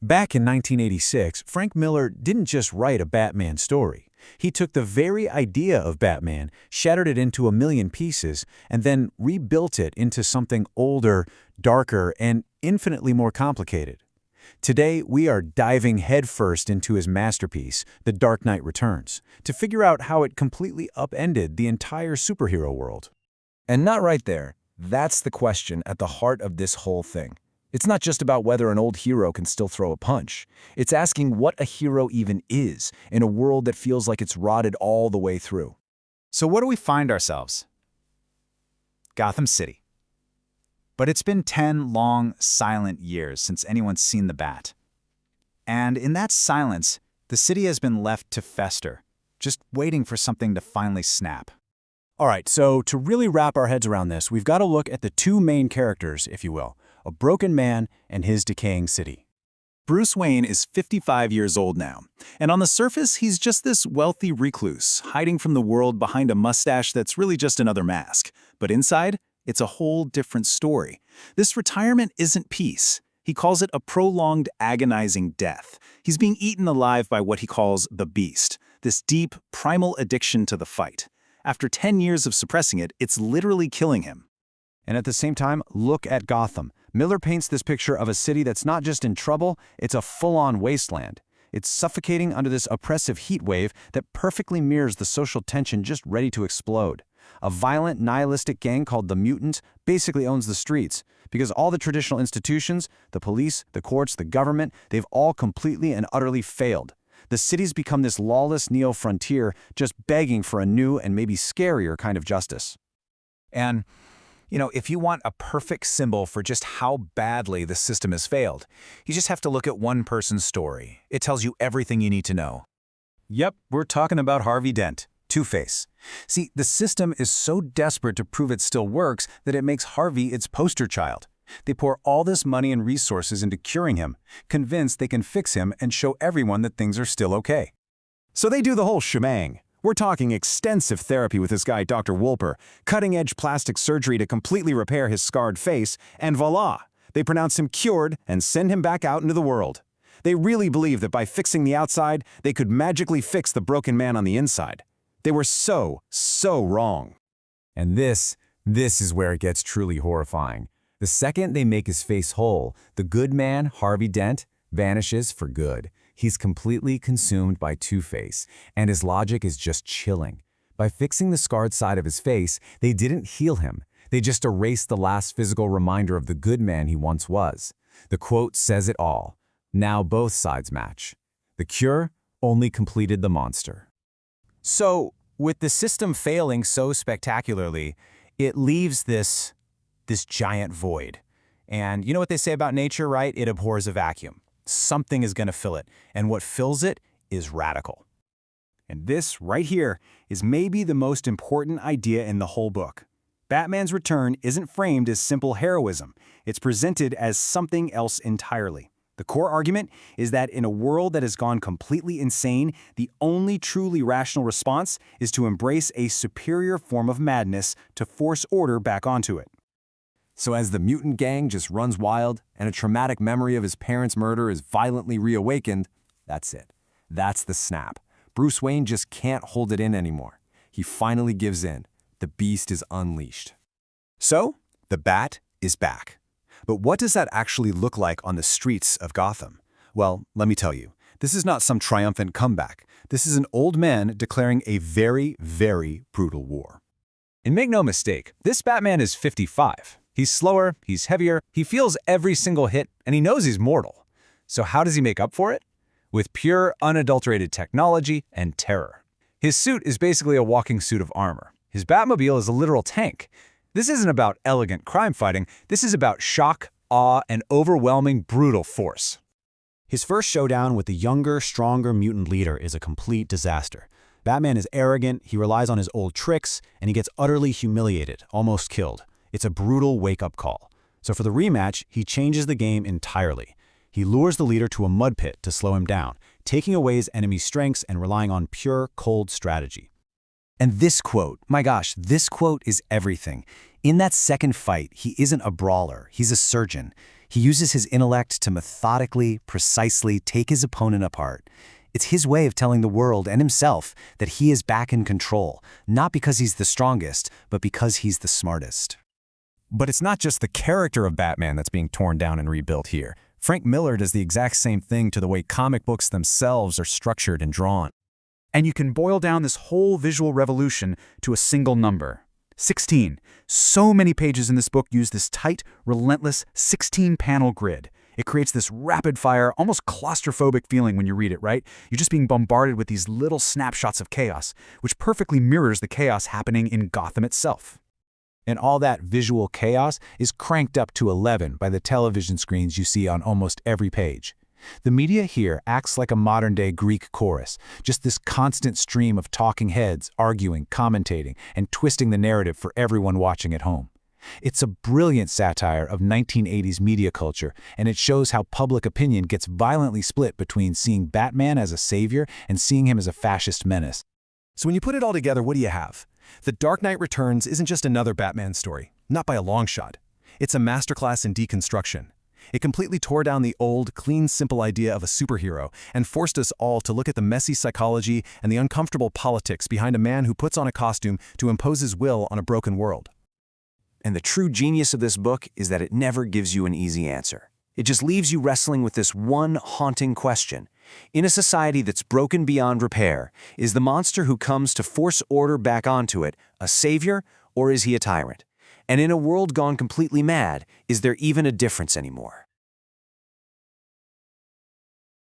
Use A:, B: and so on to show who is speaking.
A: Back in 1986, Frank Miller didn't just write a Batman story. He took the very idea of Batman, shattered it into a million pieces, and then rebuilt it into something older, darker, and infinitely more complicated. Today, we are diving headfirst into his masterpiece, The Dark Knight Returns, to figure out how it completely upended the entire superhero world.
B: And not right there. That's the question at the heart of this whole thing. It's not just about whether an old hero can still throw a punch. It's asking what a hero even is in a world that feels like it's rotted all the way through.
C: So where do we find ourselves? Gotham City. But it's been 10 long, silent years since anyone's seen the Bat. And in that silence, the city has been left to fester, just waiting for something to finally snap.
A: All right, so to really wrap our heads around this, we've got to look at the two main characters, if you will, a broken man and his decaying city.
C: Bruce Wayne is 55 years old now, and on the surface, he's just this wealthy recluse, hiding from the world behind a mustache that's really just another mask. But inside, it's a whole different story. This retirement isn't peace. He calls it a prolonged, agonizing death. He's being eaten alive by what he calls the beast, this deep, primal addiction to the fight. After 10 years of suppressing it, it's literally killing him.
B: And at the same time, look at Gotham. Miller paints this picture of a city that's not just in trouble, it's a full-on wasteland. It's suffocating under this oppressive heat wave that perfectly mirrors the social tension just ready to explode. A violent, nihilistic gang called the Mutants basically owns the streets, because all the traditional institutions, the police, the courts, the government, they've all completely and utterly failed. The city's become this lawless neo-frontier, just begging for a new and maybe scarier kind of justice.
D: And if you want a perfect symbol for just how badly the system has failed, you just have to look at one person's story. It tells you everything you need to know. Yep, we're talking about Harvey Dent, Two-Face. See, the system is so desperate to prove it still works that it makes Harvey its poster child. They pour all this money and resources into curing him, convinced they can fix him and show everyone that things are still okay.
B: So they do the whole shebang. We're talking extensive therapy with this guy, Dr. Wolper, cutting-edge plastic surgery to completely repair his scarred face, and voila! They pronounce him cured and send him back out into the world. They really believe that by fixing the outside, they could magically fix the broken man on the inside. They were so wrong.
E: And this is where it gets truly horrifying. The second they make his face whole, the good man, Harvey Dent, vanishes for good. He's completely consumed by Two-Face, and his logic is just chilling. By fixing the scarred side of his face, they didn't heal him. They just erased the last physical reminder of the good man he once was. The quote says it all. Now both sides match. The cure only completed the monster.
D: So, with the system failing so spectacularly, it leaves this giant void. And you know what they say about nature, right? It abhors a vacuum. Something is going to fill it, and what fills it is radical.
C: And this, right here, is maybe the most important idea in the whole book. Batman's return isn't framed as simple heroism. It's presented as something else entirely. The core argument is that in a world that has gone completely insane, the only truly rational response is to embrace a superior form of madness to force order back onto it.
B: So as the mutant gang just runs wild and a traumatic memory of his parents' murder is violently reawakened, that's it. That's the snap. Bruce Wayne just can't hold it in anymore. He finally gives in. The beast is unleashed.
F: So, the Bat is back. But what does that actually look like on the streets of Gotham? Well, let me tell you, this is not some triumphant comeback. This is an old man declaring a very, very brutal war.
D: And make no mistake, this Batman is 55. He's slower, he's heavier, he feels every single hit, and he knows he's mortal. So how does he make up for it? With pure, unadulterated technology and terror. His suit is basically a walking suit of armor. His Batmobile is a literal tank. This isn't about elegant crime fighting, this is about shock, awe, and overwhelming brutal force.
A: His first showdown with the younger, stronger mutant leader is a complete disaster. Batman is arrogant, he relies on his old tricks, and he gets utterly humiliated, almost killed. It's a brutal wake-up call. So for the rematch, he changes the game entirely. He lures the leader to a mud pit to slow him down, taking away his enemy's strengths and relying on pure, cold strategy.
C: And this quote, my gosh, this quote is everything. In that second fight, he isn't a brawler, he's a surgeon.
F: He uses his intellect to methodically, precisely take his opponent apart. It's his way of telling the world and himself that he is back in control, not because he's the strongest, but because he's the smartest.
B: But it's not just the character of Batman that's being torn down and rebuilt here. Frank Miller does the exact same thing to the way comic books themselves are structured and drawn.
G: And you can boil down this whole visual revolution to a single number. 16. So many pages in this book use this tight, relentless 16-panel grid. It creates this rapid-fire, almost claustrophobic feeling when you read it, right? You're just being bombarded with these little snapshots of chaos, which perfectly mirrors the chaos happening in Gotham itself.
A: And all that visual chaos is cranked up to 11 by the television screens you see on almost every page. The media here acts like a modern-day Greek chorus, just this constant stream of talking heads, arguing, commentating, and twisting the narrative for everyone watching at home. It's a brilliant satire of 1980s media culture, and it shows how public opinion gets violently split between seeing Batman as a savior and seeing him as a fascist menace.
B: So when you put it all together, what do you have? The Dark Knight Returns isn't just another Batman story, not by a long shot. It's a masterclass in deconstruction. It completely tore down the old, clean, simple idea of a superhero and forced us all to look at the messy psychology and the uncomfortable politics behind a man who puts on a costume to impose his will on a broken world.
H: And the true genius of this book is that it never gives you an easy answer. It just leaves you wrestling with this one haunting question. In a society that's broken beyond repair, is the monster who comes to force order back onto it a savior, or is he a tyrant? And in a world gone completely mad, is there even a difference anymore?